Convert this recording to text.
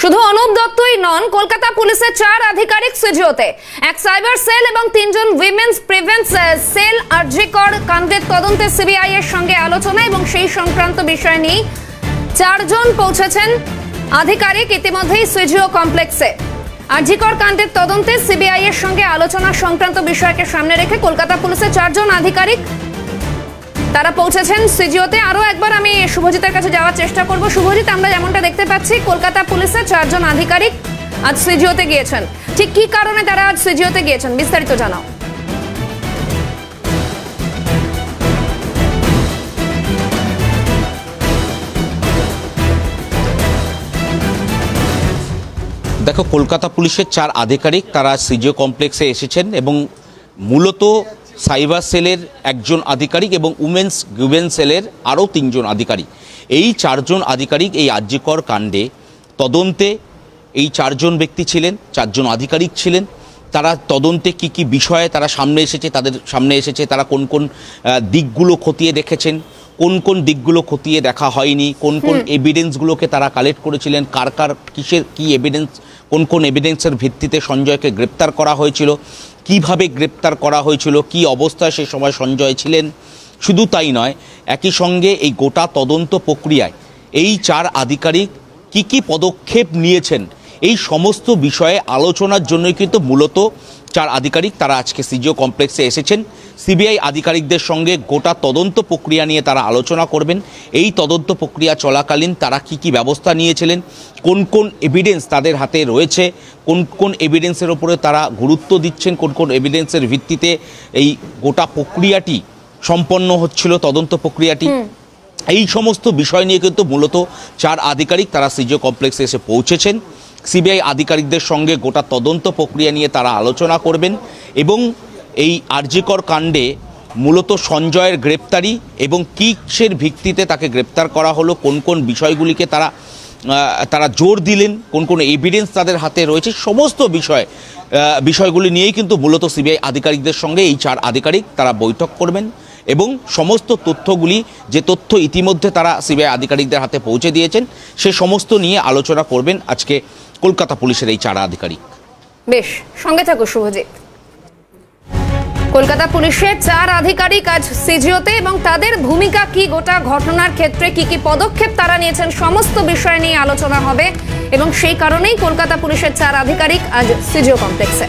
শুধু অনুপ দত্তই নন, কলকাতা পুলিশের 4 আধিকারিক সিজিওতে, এক সাইবার সেল এবং 3 জন উইমেন্স প্রিভেন্স সেল আরজি কর কাণ্ডের তদন্তে সিবিআই এর সঙ্গে আলোচনা এবং সেই সংক্রান্ত বিষয় নিয়ে 4 জন পৌঁছেছেন আধিকারিক ইতিমধ্যেই সিজিও কমপ্লেক্সে। আরজি কর কাণ্ডের তদন্তে সিবিআই এর সঙ্গে আলোচনা সংক্রান্ত বিষয়কে সামনে রেখে কলকাতা পুলিশের 4 জন আধিকারিক তারা পৌঁছেছেন সিজিওতে। আরো একবার আমি শুভজিতের কাছে যাওয়ার চেষ্টা করব। শুভজিৎ, আমরা যেমনটা দেখতে পাচ্ছি কলকাতা পুলিশের 4 জন আধিকারিক আজ সিজিওতে গিয়েছেন, ঠিক কি কারণে তারা আজ সিজিওতে গিয়েছেন বিস্তারিত জানাও। দেখো, কলকাতা পুলিশের 4 আধিকারিক তারা সিজিও কমপ্লেক্সে এসেছেন এবং মূলত সাইবার সেলের একজন আধিকারিক এবং উমেন্স গ্রিভেন্স সেলের আরও 3 জন আধিকারিক, এই 4 জন আধিকারিক এই আরজি কর কাণ্ডে তদন্তে এই 4 জন ব্যক্তি ছিলেন, 4 জন আধিকারিক ছিলেন। তারা তদন্তে কি কি বিষয়ে তারা সামনে এসেছে, তাদের সামনে এসেছে তারা কোন কোন দিকগুলো খতিয়ে দেখেছেন, কোন কোন দিকগুলো খতিয়ে দেখা হয়নি, কোন কোন এভিডেন্সগুলোকে তারা কালেক্ট করেছিলেন, কার কার কিসের কি এভিডেন্স, কোন কোন এভিডেন্সের ভিত্তিতে সঞ্জয়কে গ্রেপ্তার করা হয়েছিল, কিভাবে গ্রেপ্তার করা হয়েছিল, কি অবস্থায় সে সময় সঞ্জয় ছিলেন। শুধু তাই নয়, একই সঙ্গে এই গোটা তদন্ত প্রক্রিয়ায় এই 4 আধিকারিক কি কি পদক্ষেপ নিয়েছেন, এই সমস্ত বিষয়ে আলোচনার জন্যই কিন্তু মূলত 4 আধিকারিক তারা আজকে সিজিও কমপ্লেক্সে এসেছেন। সিবিআই আধিকারিকদের সঙ্গে গোটা তদন্ত প্রক্রিয়া নিয়ে তারা আলোচনা করবেন। এই তদন্ত প্রক্রিয়া চলাকালীন তারা কি কি ব্যবস্থা নিয়েছিলেন, কোন কোন এভিডেন্স তাদের হাতে রয়েছে, কোন কোন এভিডেন্সের ওপরে তারা গুরুত্ব দিচ্ছেন, কোন কোন এভিডেন্সের ভিত্তিতে এই গোটা প্রক্রিয়াটি সম্পন্ন হচ্ছিল, তদন্ত প্রক্রিয়াটি, এই সমস্ত বিষয় নিয়ে কিন্তু মূলত 4 আধিকারিক তারা সিজিও কমপ্লেক্সে এসে পৌঁছেছেন। সিবিআই আধিকারিকদের সঙ্গে গোটা তদন্ত প্রক্রিয়া নিয়ে তারা আলোচনা করবেন এবং এই আরজি কর কাণ্ডে মূলত সঞ্জয়ের গ্রেপ্তারি এবং কিসের ভিত্তিতে তাকে গ্রেপ্তার করা হলো, কোন কোন বিষয়গুলিকে তারা জোর দিলেন, কোন কোন এভিডেন্স তাদের হাতে রয়েছে, সমস্ত বিষয়গুলি নিয়েই কিন্তু মূলত সিবিআই আধিকারিকদের সঙ্গে এই 4 আধিকারিক তারা বৈঠক করবেন এবং সমস্ত তথ্যগুলি, যে তথ্য ইতিমধ্যে তারা সিবিআই আধিকারিকদের হাতে পৌঁছে দিয়েছেন, সে সমস্ত নিয়ে আলোচনা করবেন আজকে কলকাতা পুলিশের এই 4 আধিকারিক। বেশ, সঙ্গে থাকো শুভজিৎ। কলকাতা পুলিশের 4 আধিকারিক আজ সিজিওতে এবং তাদের ভূমিকা কি, গোটা ঘটনার ক্ষেত্রে কি কি পদক্ষেপ তারা নিয়েছেন, সমস্ত বিষয় নিয়ে আলোচনা হবে এবং সেই কারণেই কলকাতা পুলিশের 4 আধিকারিক আজ সিজিও কমপ্লেক্সে।